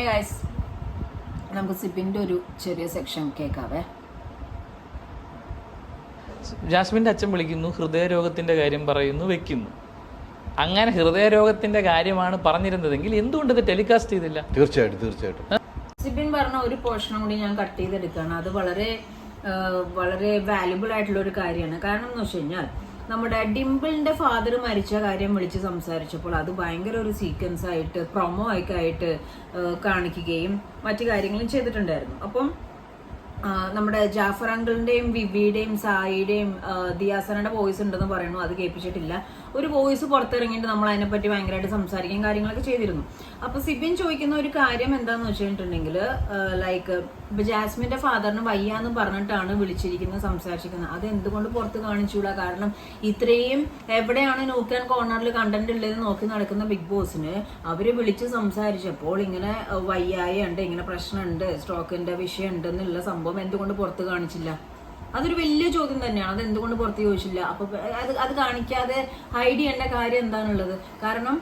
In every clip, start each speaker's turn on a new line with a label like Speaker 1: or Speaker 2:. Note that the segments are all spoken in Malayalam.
Speaker 1: ഗൈസ്, നമുക്ക് സിബിന്റെ ഒരു ചെറിയ സെക്ഷൻ കേൾക്കാവേ.
Speaker 2: ജാസ്മിൻ്റെ അച്ഛൻ വിളിക്കുന്നു, ഹൃദയരോഗത്തിൻ്റെ കാര്യം പറയുന്നു, വെക്കുന്നു. അങ്ങനെ ഹൃദയരോഗത്തിൻ്റെ കാര്യമാണ് പറഞ്ഞിരുന്നതെങ്കിൽ എന്തുകൊണ്ട് ഇത് ടെലികാസ്റ്റ് ചെയ്തില്ല?
Speaker 3: തീർച്ചയായിട്ടും
Speaker 1: സിബിൻ പറഞ്ഞ ഒരു പോർഷനും കൂടി ഞാൻ കട്ട് ചെയ്തെടുക്കുകയാണ്. അത് വളരെ വളരെ വാല്യുബിൾ ആയിട്ടുള്ള ഒരു കാര്യമാണ്. കാരണം എന്ന് വെച്ച് കഴിഞ്ഞാൽ നമ്മുടെ ഡിംപിളിന്റെ ഫാദർ മരിച്ച കാര്യം വിളിച്ച് സംസാരിച്ചപ്പോൾ അത് ഭയങ്കര ഒരു സീക്വൻസ് ആയിട്ട് പ്രൊമോ ഒക്കെ ആയിട്ട് കാണിക്കുകയും മറ്റു കാര്യങ്ങളും ചെയ്തിട്ടുണ്ടായിരുന്നു. അപ്പം നമ്മുടെ ജാഫർ അങ്കിളിന്റെയും വിവിയുടെയും സായിയുടെയും ദിയാസനയുടെ വോയിസ് ഉണ്ടെന്ന് പറയുന്നു. അത് കേൾപ്പിച്ചിട്ടില്ല. ഒരു വോയിസ് പുറത്തിറങ്ങിയിട്ട് നമ്മൾ അതിനെപ്പറ്റി ഭയങ്കരമായിട്ട് സംസാരിക്കുകയും കാര്യങ്ങളൊക്കെ ചെയ്തിരുന്നു. അപ്പൊ സിബിൻ ചോദിക്കുന്ന ഒരു കാര്യം എന്താന്ന് വെച്ചിട്ടുണ്ടെങ്കിൽ ലൈക്ക് ഇപ്പൊ ജാസ്മിന്റെ ഫാദറിന് വയ്യാന്ന് പറഞ്ഞിട്ടാണ് വിളിച്ചിരിക്കുന്നത്, സംസാരിച്ചിരിക്കുന്നത്. അത് എന്തുകൊണ്ട് പുറത്ത് കാണിച്ചൂടാ? കാരണം ഇത്രയും എവിടെയാണ് നോക്കി ആൻഡ് കോർണറിൽ കണ്ടന്റ് ഉള്ളതെന്ന് നോക്കി നടക്കുന്ന ബിഗ് ബോസിന് അവര് വിളിച്ച് സംസാരിച്ചപ്പോൾ ഇങ്ങനെ വയ്യായ ഉണ്ട്, ഇങ്ങനെ പ്രശ്നമുണ്ട്, സ്ട്രോക്കിന്റെ വിഷയം ഉണ്ട് എന്നുള്ള സംഭവം എന്തുകൊണ്ട് പുറത്ത് കാണിച്ചില്ല? അതൊരു വലിയ ചോദ്യം തന്നെയാണ്. അത് എന്തുകൊണ്ട് പുറത്ത് ചോദിച്ചില്ല? അപ്പൊ അത് കാണിക്കാതെ ഹൈഡ് ചെയ്യേണ്ട കാര്യം എന്താണുള്ളത്? കാരണം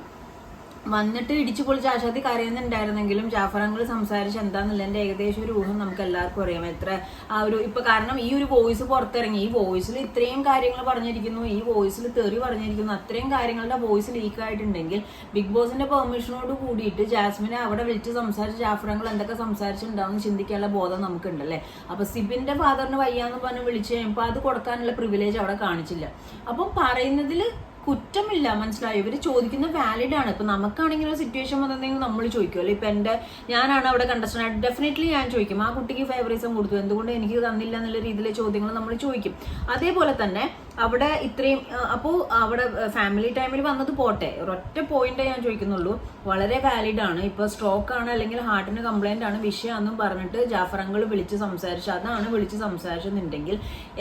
Speaker 1: വന്നിട്ട് ഇടിച്ചു പൊളിച്ച് ആശാത്തി കരയുന്നുണ്ടായിരുന്നെങ്കിലും ജാഫർ അങ്കിൾ സംസാരിച്ച് എന്താന്നുള്ളതിന്റെ ഏകദേശം ഒരു ഊഹം നമുക്ക് എല്ലാവർക്കും അറിയാം. എത്ര ആ ഒരു ഇപ്പൊ കാരണം ഈ ഒരു വോയിസ് പുറത്തിറങ്ങി, ഈ വോയിസിൽ ഇത്രയും കാര്യങ്ങൾ പറഞ്ഞിരിക്കുന്നു, ഈ വോയിസിൽ തെറി പറഞ്ഞിരിക്കുന്നു, അത്രയും കാര്യങ്ങളുടെ വോയിസ് ലീക്ക് ആയിട്ടുണ്ടെങ്കിൽ ബിഗ് ബോസിന്റെ പെർമിഷനോട് കൂടിയിട്ട് ജാസ്മിനെ അവിടെ വിളിച്ച് സംസാരിച്ച് ജാഫർ അങ്കിൾ എന്തൊക്കെ സംസാരിച്ചിട്ടുണ്ടാവും ചിന്തിക്കാനുള്ള ബോധം നമുക്കുണ്ടല്ലേ. അപ്പൊ സിബിന്റെ ഫാദറിന് വയ്യാന്ന് പറഞ്ഞ് വിളിച്ച് കഴിയുമ്പോൾ അത് കൊടുക്കാനുള്ള പ്രിവിലേജ് അവിടെ കാണിച്ചില്ല. അപ്പം പറയുന്നതിൽ കുറ്റമില്ല, മനസ്സിലായോ? ഇവര് ചോദിക്കുന്ന വാലിഡ് ആണ്. ഇപ്പൊ നമുക്കാണെങ്കിൽ ഒരു സിറ്റുവേഷൻ വന്നെങ്കിൽ നമ്മൾ ചോദിക്കുമല്ലോ. ഇപ്പൊ ഞാനാണ് അവിടെ കണ്ടസ്റ്റന്റ്, ഡെഫിനറ്റ്ലി ഞാൻ ചോദിക്കും ആ കുട്ടിക്ക് ഫേവറിസം കൊടുത്തു, എന്തുകൊണ്ട് എനിക്ക് തന്നില്ല എന്നുള്ള രീതിയിലെ ചോദ്യങ്ങൾ നമ്മൾ ചോദിക്കും. അതേപോലെ തന്നെ അവിടെ ഇത്രയും അപ്പോൾ അവിടെ ഫാമിലി ടൈമിൽ വന്നത് പോട്ടെ, ഒരൊറ്റ പോയിന്റ് ഞാൻ ചോദിക്കുന്നുള്ളൂ. വളരെ വാലിഡ് ആണ്. ഇപ്പൊ സ്ട്രോക്ക് ആണ് അല്ലെങ്കിൽ ഹാർട്ടിന് കംപ്ലൈന്റ് ആണ് വിഷയമാണെന്നും പറഞ്ഞിട്ട് ജാഫർ അങ്കിൾ വിളിച്ച് സംസാരിച്ചു, അതാണ് വിളിച്ച് സംസാരിച്ചെന്നുണ്ടെങ്കിൽ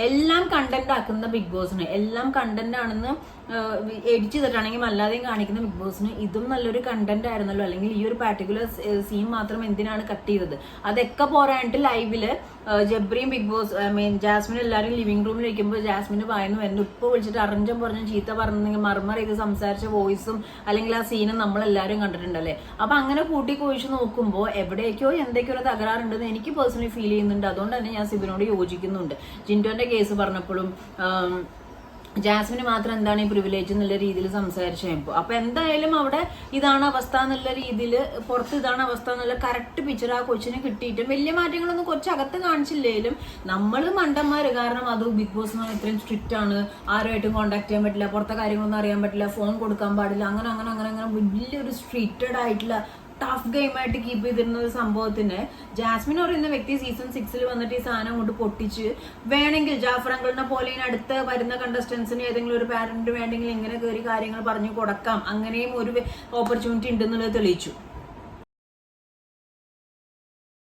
Speaker 1: എല്ലാം കണ്ടന്റ് ആക്കുന്ന ബിഗ് ബോസിന്, എല്ലാം കണ്ടന്റ് ആണെന്ന് എഡിറ്റ് ചെയ്തിട്ടാണെങ്കിൽ അല്ലാതെയും കാണിക്കുന്ന ബിഗ് ബോസിന് ഇതും നല്ലൊരു കണ്ടന്റ് ആയിരുന്നല്ലോ. അല്ലെങ്കിൽ ഈ ഒരു പാർട്ടിക്കുലർ സീൻ മാത്രം എന്തിനാണ് കട്ട് ചെയ്തത്? അതൊക്കെ പോരായിട്ട് ലൈവില് ജബ്രിയും ബിഗ് ബോസ് ജാസ്മിൻ എല്ലാവരും ലിവിംഗ് റൂമിൽ ഇരിക്കുമ്പോൾ ജാസ്മിന് വായന്നു വരുന്നു, ഇപ്പൊ വിളിച്ചിട്ട് അറിഞ്ഞും പറഞ്ഞും ചീത്ത പറഞ്ഞെങ്കിൽ മർമർ ചെയ്ത് സംസാരിച്ച വോയിസും അല്ലെങ്കിൽ ആ സീനും നമ്മളെല്ലാവരും കണ്ടിട്ടുണ്ടല്ലേ. അപ്പൊ അങ്ങനെ കൂട്ടി കുഴിച്ച് നോക്കുമ്പോൾ എവിടേക്കോ എന്തൊക്കെയോ ഒരു തകരാറുണ്ടെന്ന് എനിക്ക് പേഴ്സണലി ഫീൽ ചെയ്യുന്നുണ്ട്. അതുകൊണ്ട് തന്നെ ഞാൻ സിബിനോട് യോജിക്കുന്നുണ്ട്. ജിൻഡോന്റെ കേസ് പറഞ്ഞപ്പോഴും ജാസ്മിന് മാത്രം എന്താണ് ഈ പ്രിവിലേജ് എന്നുള്ള രീതിയിൽ സംസാരിച്ചു കഴിയുമ്പോൾ അപ്പൊ എന്തായാലും അവിടെ ഇതാണ് അവസ്ഥ എന്നുള്ള രീതിയിൽ പുറത്ത് ഇതാണ് അവസ്ഥ എന്നുള്ള കറക്റ്റ് പിക്ചർ ആ കൊച്ചിന് കിട്ടിയിട്ടും വലിയ മാറ്റങ്ങളൊന്നും കൊച്ചകത്ത് കാണിച്ചില്ലേലും നമ്മൾ മണ്ടന്മാര്. കാരണം അത് ബിഗ് ബോസ് എന്ന് പറഞ്ഞാൽ ഇത്രയും സ്ട്രിക്റ്റ് ആണ്, ആരുമായിട്ടും കോൺടാക്ട് ചെയ്യാൻ പറ്റില്ല, പുറത്തെ കാര്യങ്ങളൊന്നും അറിയാൻ പറ്റില്ല, ഫോൺ കൊടുക്കാൻ പാടില്ല, അങ്ങനെ അങ്ങനെ അങ്ങനെ അങ്ങനെ വലിയൊരു സ്ട്രിക്റ്റഡ് ആയിട്ടുള്ള ടഫ് ഗെയിമായിട്ട് കീപ്പ് ചെയ്തിരുന്ന ഒരു സംഭവത്തിന് ജാസ്മിൻ പറയുന്ന വ്യക്തി സീസൺ 6 വന്നിട്ട് ഈ സാധനം കൊണ്ട് പൊട്ടിച്ച് വേണമെങ്കിൽ ജാഫർ അങ്കിളിനെ പോലെ അടുത്ത് വരുന്ന കണ്ടസ്റ്റൻസിന് ഏതെങ്കിലും ഒരു പാരന്റ് വേണമെങ്കിൽ ഇങ്ങനെ കയറി കാര്യങ്ങൾ പറഞ്ഞു കൊടുക്കാം, അങ്ങനെയും ഒരു ഓപ്പർച്യൂണിറ്റി ഉണ്ടെന്നുള്ളത് തെളിയിച്ചു.